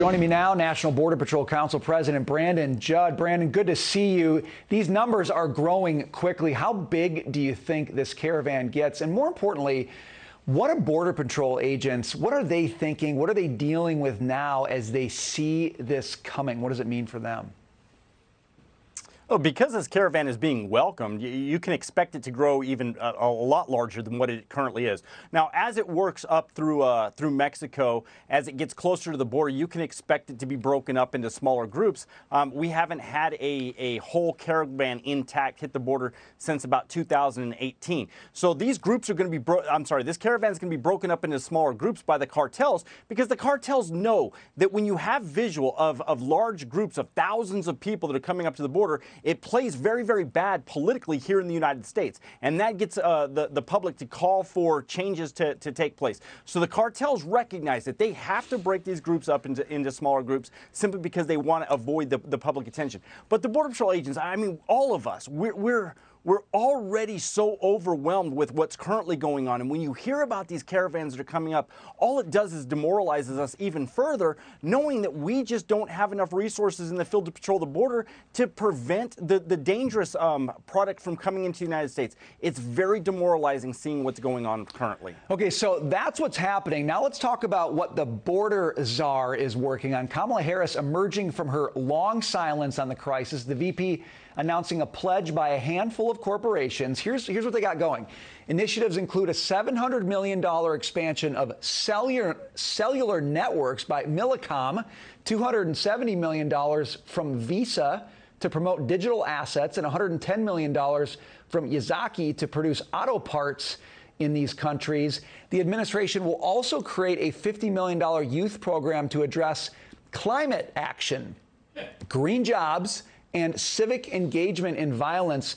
Joining me now, National Border Patrol Council President Brandon Judd. Brandon, good to see you. These numbers are growing quickly. How big do you think this caravan gets? And more importantly, what are Border Patrol agents, what are they thinking? What are they dealing with now as they see this coming? What does it mean for them? Well, because this caravan is being welcomed, you can expect it to grow even a lot larger than what it currently is. Now, as it works up through Mexico, as it gets closer to the border, you can expect it to be broken up into smaller groups. We haven't had a whole caravan intact hit the border since about 2018. So these groups are going to be this caravan is going to be broken up into smaller groups by the cartels, because the cartels know that when you have visual of large groups of thousands of people that are coming up to the border, it plays very, very bad politically here in the United States. And that gets the public to call for changes to take place. So the cartels recognize that they have to break these groups up into smaller groups simply because they want to avoid the public attention. But the Border Patrol agents, I mean, all of us, we're already so overwhelmed with what's currently going on. And when you hear about these caravans that are coming up, all it does is demoralizes us even further, knowing that we just don't have enough resources in the field to patrol the border to prevent the dangerous product from coming into the United States. It's very demoralizing seeing what's going on currently. Okay, so that's what's happening. Now let's talk about what the border czar is working on. Kamala Harris emerging from her long silence on the crisis. The VP announcing a pledge by a handful of corporations. Here's what they got going. Initiatives include a $700 million expansion of cellular networks by Millicom, $270 million from Visa to promote digital assets, and $110 million from Yazaki to produce auto parts in these countries. The administration will also create a $50 million youth program to address climate action, green jobs, and civic engagement in violence.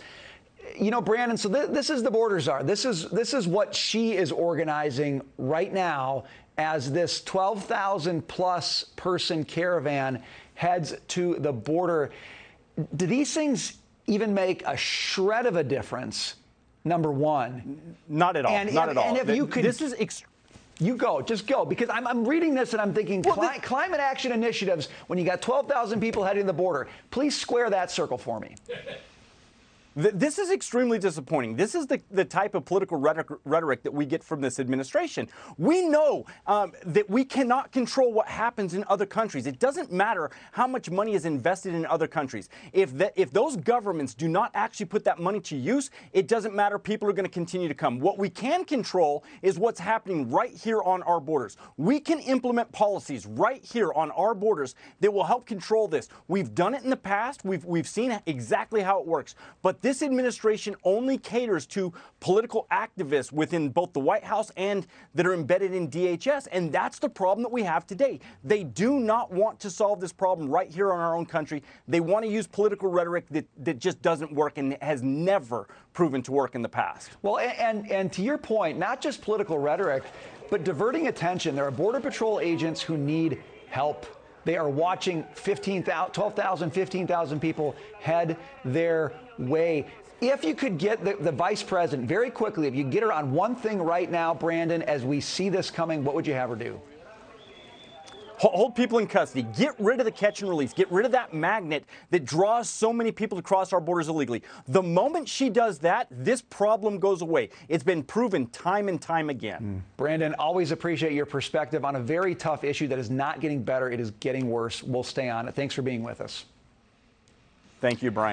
You know, Brandon, so this is the border czar. This is what she is organizing right now as this 12,000 plus person caravan heads to the border. Do these things even make a shred of a difference? Number one. Not at all. Not at all. And if you could, just go, because I'm reading this and I'm thinking, climate action initiatives, when you got 12,000 people heading to the border, please square that circle for me. This is extremely disappointing. This is the type of political rhetoric that we get from this administration. We know that we cannot control what happens in other countries. It doesn't matter how much money is invested in other countries. If those governments do not actually put that money to use, it doesn't matter. People are going to continue to come. What we can control is what's happening right here on our borders. We can implement policies right here on our borders that will help control this. We've done it in the past. We've seen exactly how it works. But this administration only caters to political activists within both the White House and that are embedded in DHS. And that's the problem that we have today. They do not want to solve this problem right here in our own country. They want to use political rhetoric that just doesn't work and has never proven to work in the past. Well, and to your point, not just political rhetoric, but diverting attention. There are Border Patrol agents who need help. They are watching 12,000, 15,000 people head their way. If you could get the vice president very quickly, if you get her on one thing right now, Brandon, as we see this coming, what would you have her do? Hold people in custody. Get rid of the catch and release. Get rid of that magnet that draws so many people to cross our borders illegally. The moment she does that, this problem goes away. It's been proven time and time again. Brandon, always appreciate your perspective on a very tough issue that is not getting better. It is getting worse. We'll stay on it. Thanks for being with us. Thank you, Brian.